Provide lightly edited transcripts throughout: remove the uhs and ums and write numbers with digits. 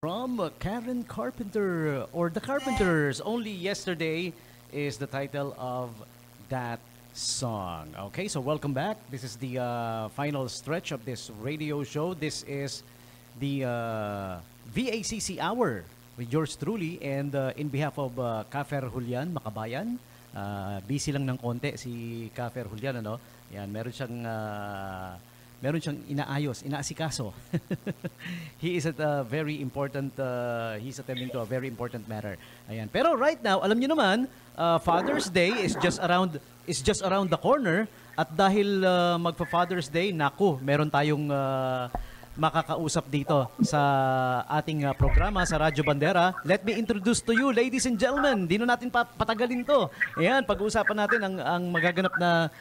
From Karen Carpenter or The Carpenters. Only Yesterday is the title of that song. Okay, so welcome back. This is the final stretch of this radio show. This is the VACC Hour with yours truly. And in behalf of Kafer Julian Makabayan, busy lang ng konti si Kafer Julian, ano? Yan, meron siyang inaasikaso. He is at a very important, he's attending to a very important matter. Ayan. Pero right now, alam niyo naman, Father's Day is just around the corner. At dahil magpa-Father's Day, naku, meron tayong makakausap dito sa ating programa sa Radyo Bandera. Let me introduce to you, ladies and gentlemen. Di na natin patagalin to. Ayan, pag-uusapan natin ang magaganap na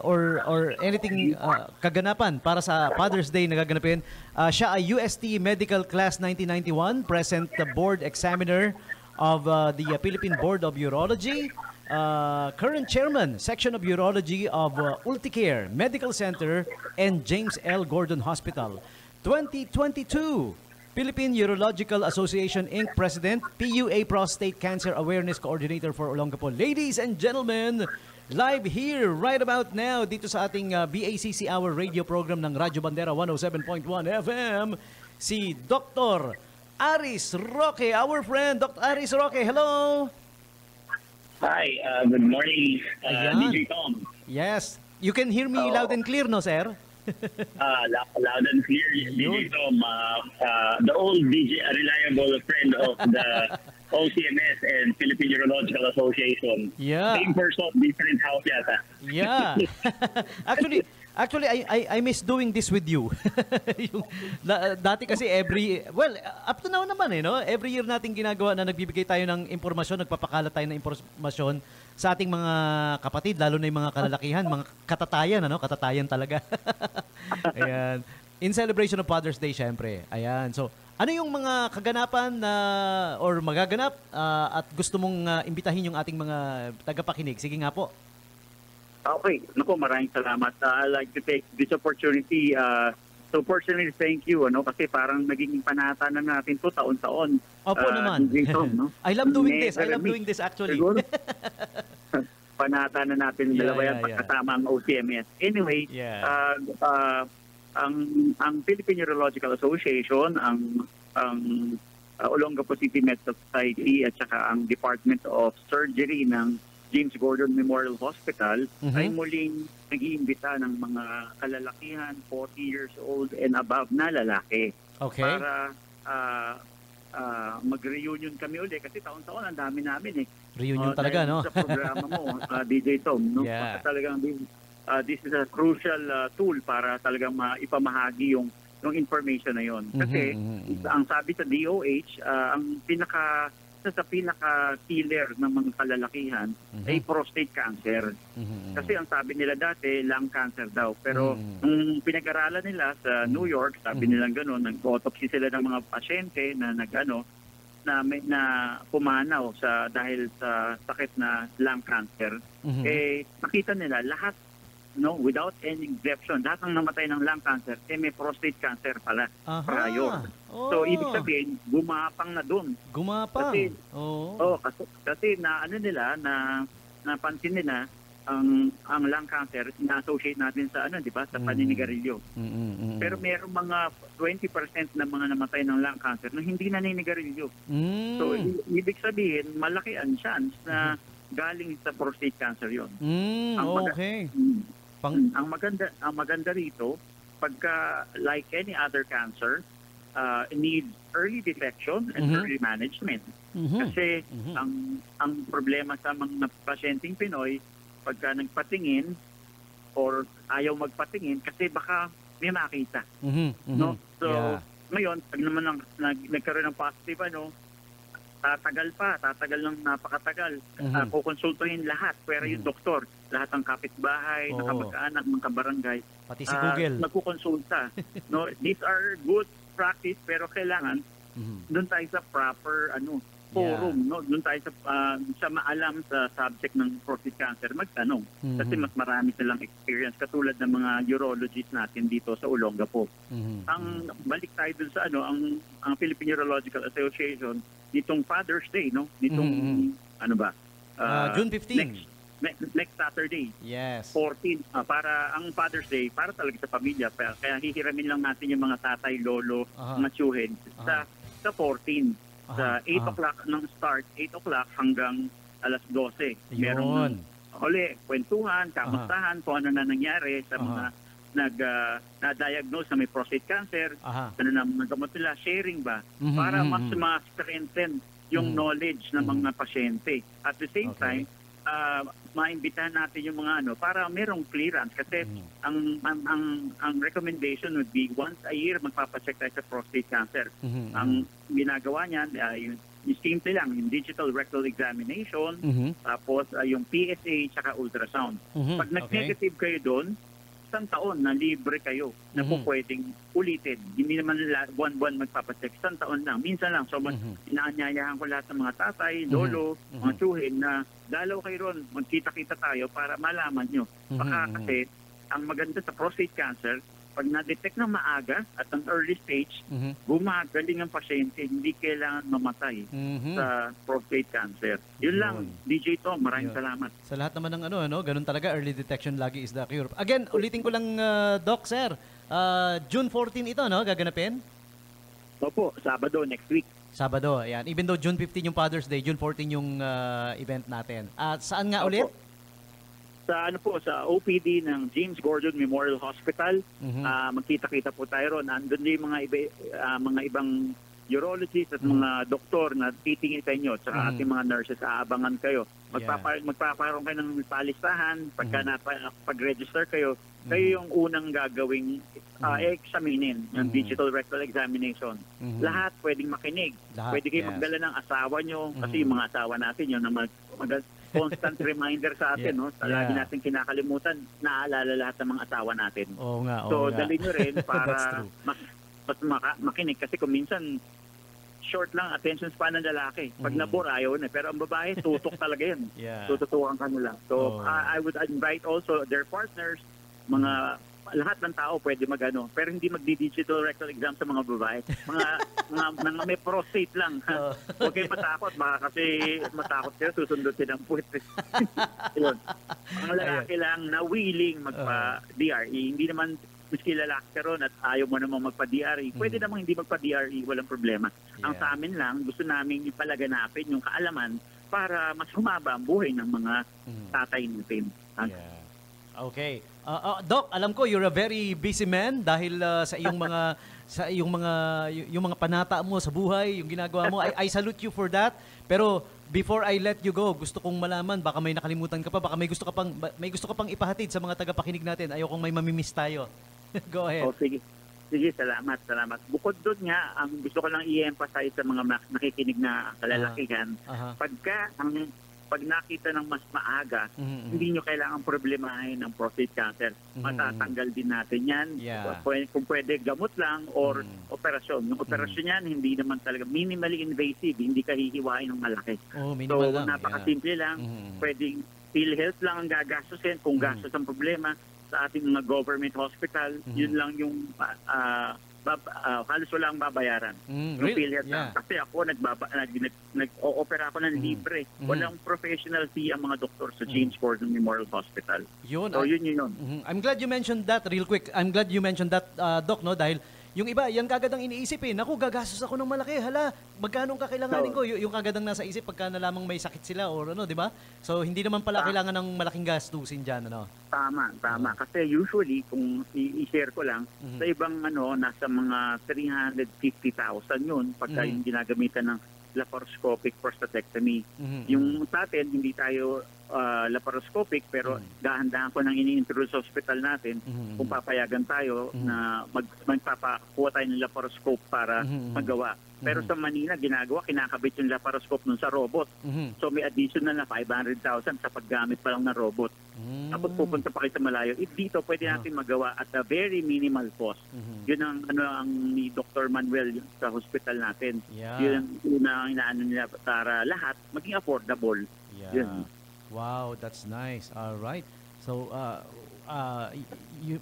or anything kaganapan para sa Father's Day na gaganapin. Siya ay UST Medical Class 1991, present board examiner of the Philippine Board of Urology, current chairman, section of urology of Ulticare Medical Center and James L. Gordon Hospital. 2022 Philippine Urological Association Inc. President, PUA Prostate Cancer Awareness Coordinator for Olongapo. Ladies and gentlemen, live here right about now dito sa ating BACC Hour radio program ng Radyo Bandera 107.1 FM, si Dr. Aris Roque, our friend, Dr. Aris Roque. Hello! Hi, good morning, DJ Tom. Yes. You can hear me loud and clear, no, sir? Loud and clear, DJ Tom. The old DJ, a reliable friend of the OCMS and Philippine Urological Association. Yeah. Same person, different house yata. Yeah. Actually, I miss doing this with you. Dati kasi up to now naman no? Every year natin ginagawa na nagbibigay tayo ng impormasyon, nagpapakalat tayo ng impormasyon sa ating mga kapatid, lalo na yung mga kalalakihan, mga katatayan, katatayan talaga. Ayan. In celebration of Father's Day, syempre. Ayan. So, ano yung mga kaganapan or magaganap at gusto mong imbitahin yung ating mga tagapakinig? Sige nga po. Okay. Naku, maraming salamat. I'd like to take this opportunity to personally thank you, kasi parang naging panata na natin to taon-taon. Opo naman. Tom, no? I love doing this. I love doing this actually. Panata na natin dalawa yan pagkatama ang OCMS. Anyway, ang Philippine Urological Association, ang Olongapo City Medical Society at saka ang Department of Surgery ng James Gordon Memorial Hospital ay muling nag-iimbita ng mga kalalakihan, 40 years old and above na lalaki. Okay. Para mag-reunion kami ulit kasi taon-taon ang dami namin Reunion talaga, no? Sa programa mo, DJ Tom, no? Yeah. Talagang this is a crucial tool para talagang ipamahagi yung information na yon. Kasi ang sabi sa DOH, ang pinaka-killer ng mga kalalakihan ay prostate cancer. Kasi ang sabi nila dati, lung cancer daw. Pero nung pinag-aralan nila sa New York, sabi nila gano'n, nag-autopsy sila ng mga pasyente na na pumanaw dahil sa sakit na lung cancer. Nakita nila lahat, without any exception, lahat ng namatay ng lung cancer, may prostate cancer pala prior. So, ibig sabihin, gumapang na dun. Gumapang? Kasi napansin nila, ang lung cancer, na-associate natin sa sa paninigarilyo. Pero mayroong mga 20% na mga namatay ng lung cancer na hindi naninigarilyo. So, ibig sabihin, malaki ang chance na galing sa prostate cancer yon. Ang maganda rito, pagka like any other cancer, needs early detection and early management. Kasi ang problema sa mga pasyenteng Pinoy, pagka nagpatingin or ayaw magpatingin kasi baka may makita. No? So, ngayon, pag naman nagkaroon ng positive, tatagal ng napakatagal. Kukonsultuhin lahat, pero yung doktor, lahat ng kapitbahay, kamag-anak, mga kabarangay, pati si Google, magkukonsulta. These are good practice, pero kailangan doon tayo sa proper forum, no? Doon tayo sa maalam sa subject ng prostate cancer, magtanong. Kasi mas marami silang experience katulad ng mga urologists natin dito sa Olongapo. Ang balik tayo dun sa ang Philippine Urological Association nitong Father's Day, no? Nitong June 15. Next Saturday. Yes. 14 para ang Father's Day para talaga sa pamilya, kaya hihiramin lang natin yung mga tatay, lolo, mga tiyuhin sa 14. Sa 8 o'clock ng start, 8 o'clock hanggang alas 12. Merong kwentuhan, kamustahan, kung ano na nangyari sa mga na-diagnose na may prostate cancer, ano na mga gamot nila, sharing ba, para mas ma-strengthen yung knowledge ng mga pasyente. At the same time, maimbitahan natin yung mga para merong clearance kasi ang recommendation would be once a year magpapacheck tayo sa prostate cancer. Ang ginagawa niyan yung simple lang, yung digital rectal examination, tapos yung PSA tsaka ultrasound. Pag nag-negative kayo doon, isang taon na libre kayo na po pwedeng ulitin. Hindi naman buwan-buwan magpapacheck. Isang taon lang. Minsan lang. So, inaanyayahan ko lahat ng mga tatay, lolo, mga tsuhin na dalaw kayo ron. Magkita-kita tayo para malaman nyo. Baka kasi ang maganda sa prostate cancer, pag na-detect na maaga at ang early stage, gumagaling ang pasyente, hindi kailangan mamatay sa prostate cancer. Yun lang, DJ Tom, maraming salamat. Sa lahat naman ng ganun talaga, early detection lagi is the cure. Again, ulitin ko lang, Doc, sir, June 14 ito, no, gaganapin? Opo, Sabado, next week. Sabado, ayan. Even though June 15 yung Father's Day, June 14 yung event natin. At saan nga ulit? Sa OPD ng James Gordon Memorial Hospital. Magkita-kita po tayo ron. Andun din mga ibang urologists at mga doktor na titingin sa inyo, tsaka ating mga nurses, aabangan kayo. Magpaparoon kayo ng palistahan, pag-register kayo, kayo yung unang gagawing examinin, yung digital rectal examination. Lahat pwedeng makinig. Pwede kayo magdala ng asawa nyo, kasi yung mga asawa natin yun na constant reminder sa atin, no? Lagi natin kinakalimutan, naalala lahat ng mga asawa natin. So, dali nyo rin para mas makinig. Kasi kung minsan, short lang attention span ng lalaki. Pag nabore, ayaw na. Pero ang babae, tutok talaga yan. Tututukan ka nila. So, I would invite also their partners, lahat ng tao pwede pero hindi magdi-digital rectal exam sa mga babae. Mga may prostate lang. Huwag kayo matakot. Baka kasi matakot kayo, susundot din ang puwet. Ang lalaki lang na willing magpa-DRE. Hindi naman miski lalaki ka ron at ayaw mo namang magpa-DRE. Pwede namang hindi magpa-DRE, walang problema. Ang sa amin lang, gusto namin ipalaganapin yung kaalaman para mas humaba ang buhay ng mga tatay natin. Okay. Doc, alam ko you're a very busy man dahil sa iyong mga panata mo sa buhay, yung ginagawa mo. I salute you for that. Pero before I let you go, gusto kong malaman, baka may nakalimutan ka pa, baka may gusto ka pang ipahatid sa mga tagapakinig natin. Ayokong may mamimiss tayo. Go ahead. Sige, salamat. Bukod doon nga, ang gusto ko lang i-emphasize sa mga nakikinig na kalalakihan, pag nakita ng mas maaga, hindi nyo kailangan problemahin ng prostate cancer. Matatanggal din natin yan. Kung pwede, gamot lang or operasyon. Yung operasyon yan, hindi naman talaga minimally invasive. Hindi ka hihiwain ng malaki. So, napakasimple lang. Pwedeng PhilHealth lang ang gagastusin. Kung gastos ang problema sa ating mga government hospital, yun lang yung halos wala ang babayaran. Really? Kasi ako nag-o-opera ako ng libre. Walang professional fee ang mga doktor sa James Gordon Memorial Hospital. Yun. So yun. I'm glad you mentioned that real quick. I'm glad you mentioned that, Doc, no? Dahil yung iba, yan kagad ang iniisip Naku, gagastos ako ng malaki. Hala, magkano ang kakailanganin ko? Yung kagad ang nasa isip pagka nalamang may sakit sila or di ba? So, hindi naman pala kailangan ng malaking gastusin dyan, Tama. Kasi usually, kung i-share ko lang, sa ibang nasa mga 350,000 yun pagka yung ginagamitan ng laparoscopic prostatectomy. Yung sa atin, hindi tayo laparoscopic pero dahan-dahan ko nang ini-introduce sa hospital natin kung papayagan tayo na magpapakuha tayo ng laparoscope para magawa. Pero sa Manila, kinakabit yung laparoscope nun sa robot. So may additional na 500,000 sa paggamit pa lang ng robot. Tapos pupunta pa kayo sa malayo. If dito, pwede natin magawa at a very minimal cost. Yun ang ni Dr. Manuel sa hospital natin. Yeah. Yun ang inaano nila para lahat maging affordable. Yeah. Yun. Wow, that's nice. All right. So,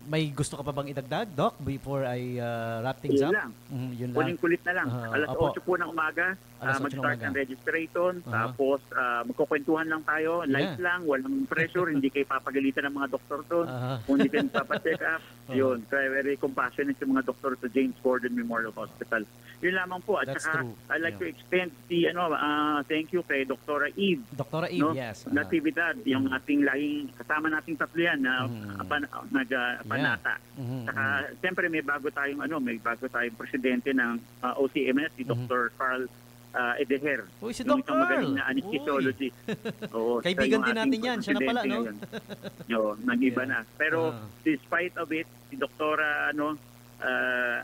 may gusto ka pa bang idagdag, Doc, before I wrap things Yun up? lang. Yun lang. Kulit-kulit na lang. Alas Opo. 8 po ng umaga, Alas 8 ng mag-start umaga. ng registration. Tapos, magkukwentuhan lang tayo. Light lang, walang pressure. Hindi kayo papagalitan ng mga doktor doon. Kung hindi kayo papacheck up. Yun. Kaya very compassionate yung mga doktor sa James Gordon Memorial Hospital. Yun lamang po. At That's saka, true. I'd like Yeah. to extend thank you kay Dr. Eve. Dr. Eve, yes. Natividad, yung ating laging kasama nating tatlo yan na panata. Saka, siyempre may bago tayong presidente ng OCMS, si Dr. Carl Edeher. Uy, si Yung Doc isang magaling Carl. na anesthesiology. Oo, Kaibigan siya yung din natin ating yan. Siya na pala, presidente no? ngayon. Oo, nag-iba Yeah. na. Pero, despite of it, si Dr.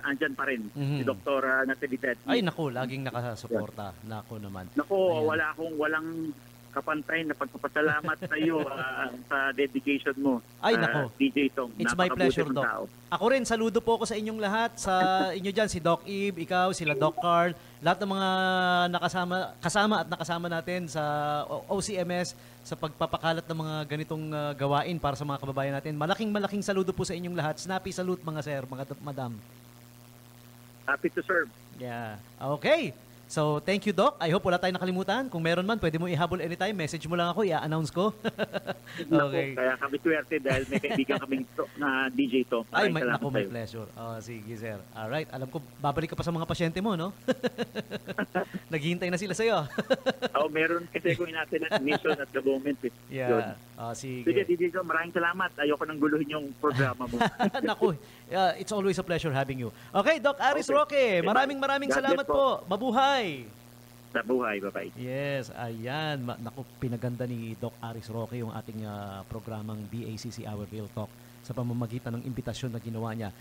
Andyan pa rin. Si Dr. Natividad. Ay, naku, laging nakasuporta. Naku naman. Naku, Ayan. walang kapantay na pagpapasalamat sa iyo sa dedication mo. Ay, nako. DJ Tom. It's my Napakabuti pleasure, mong Doc. tao. Ako rin, saludo po ako sa inyong lahat. Sa inyo dyan, si Doc Eve, ikaw, sila Doc Carl, lahat ng mga nakasama natin sa OCMS sa pagpapakalat ng mga ganitong gawain para sa mga kababayan natin. Malaking saludo po sa inyong lahat. Snappy salute mga sir, mga madam. Happy to serve. Yeah. Okay. So, thank you, Doc. I hope wala tayong nakalimutan. Kung meron man, pwede mo ihabol anytime. Message mo lang ako, i-announce ko. Naku, kaya kami swerte dahil may kaibigan kaming na DJ Tom. Ay, Maraming salamat naku, may sa'yo. pleasure. Oh, sige, sir. Alright, alam ko, babalik ka pa sa mga pasyente mo, no? Naghihintay na sila sa'yo. Meron kasi kung natin na mission at the moment. Yun. Yeah. Oh, Sige, sige. DJ Tom, maraming salamat. Ayoko nang guluhin yung programa mo. Naku, it's always a pleasure having you. Okay, Doc Aris Okay. Roque, Okay, maraming God salamat bless po. po. Mabuhay! Sa buhay, bye-bye. Yes, ayan. Naku, pinaganda ni Doc Aris Roque yung ating programang BACC Our Real Talk sa pamamagitan ng imbitasyon na ginawa niya.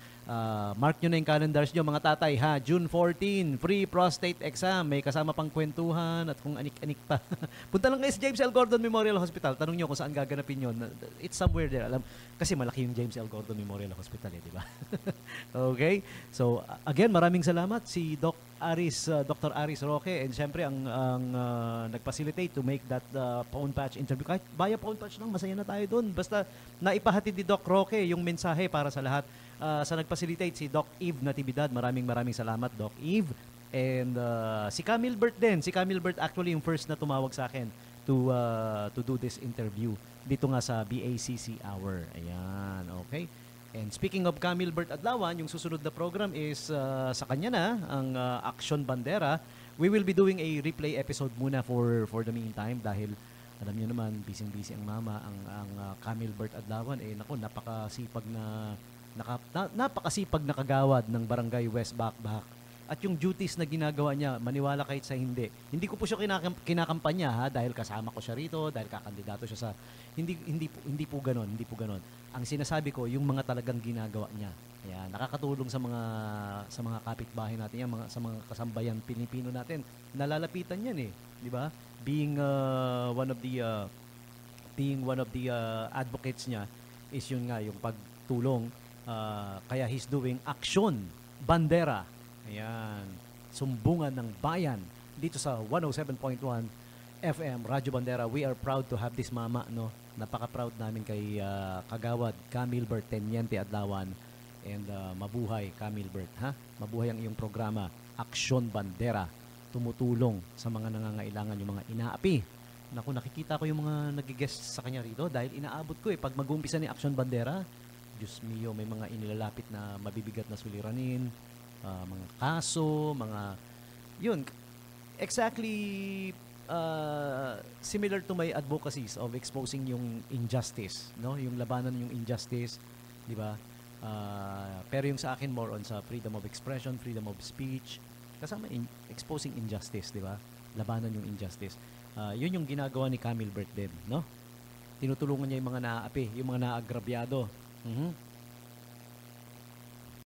Mark nyo na yung calendars nyo, mga tatay, ha? June 14, free prostate exam. May kasama pang kwentuhan at kung anik-anik pa. Punta lang kayo sa James L. Gordon Memorial Hospital. Tanong nyo kung saan gaganapin yun. It's somewhere there. Kasi malaki yung James L. Gordon Memorial Hospital, di ba? Okay? So, again, maraming salamat si Dr. Aris Roque, and syempre ang nag-facilitate to make that phone patch interview. Kahit via phone patch lang, masaya na tayo doon. Basta naipahatid ni Doc Roque yung mensahe para sa lahat. Sa nag-facilitate si Doc Eve Natividad. Maraming salamat, Doc Eve. And si Camille Bert din. Si Camille Bert actually yung first na tumawag sa akin to do this interview dito nga sa BACC Hour. Ayan, okay. And speaking of Camille Bert Adlawan, yung susunod na program is sa kanya na, ang Action Bandera. We will be doing a replay episode muna for the meantime dahil alam niyo naman, busy-busy ang mama, ang Camille Bert Adlawan, naku, napakasipag na kagawad ng Barangay West Bakbak. At yung duties na ginagawa niya, maniwala kahit sa hindi. Hindi ko po siya kinakampanya, ha, dahil kasama ko siya rito, dahil kakandidato siya sa hindi po ganoon. Ang sinasabi ko, yung mga talagang ginagawa niya. Ayan, nakakatulong sa mga kapitbahay natin yan, sa mga kasambayan Pilipino natin. Nalalapitan yan di ba? Being one of the advocates niya is yun nga, yung pagtulong. Kaya he's doing Action Bandera. Ayan, sumbungan ng bayan dito sa 107.1 FM Radyo Bandera. We are proud to have this mama, no? Napaka-proud namin kay Kagawad Camille Bert Teniente Adlawan. And mabuhay Camille Bert, ha? Mabuhay ang iyong programa, Action Bandera. Tumutulong sa mga nangangailangan, yung mga inaapi. Naku, nakikita ko yung mga nag-guest sa kanya rito dahil inaabot ko pag mag-uumpisa ni Action Bandera, Diyos mio, may mga inilalapit na mabibigat na suliranin, mga kaso, yun, exactly similar to my advocacies of exposing yung injustice, no? Yung labanan yung injustice, di ba? Pero yung sa akin more on sa freedom of expression, freedom of speech, kasama exposing injustice, di ba? Labanan yung injustice. Yun yung ginagawa ni Camille Bert din, no? Tinutulungan niya yung mga naaapi, yung mga naagrabyado.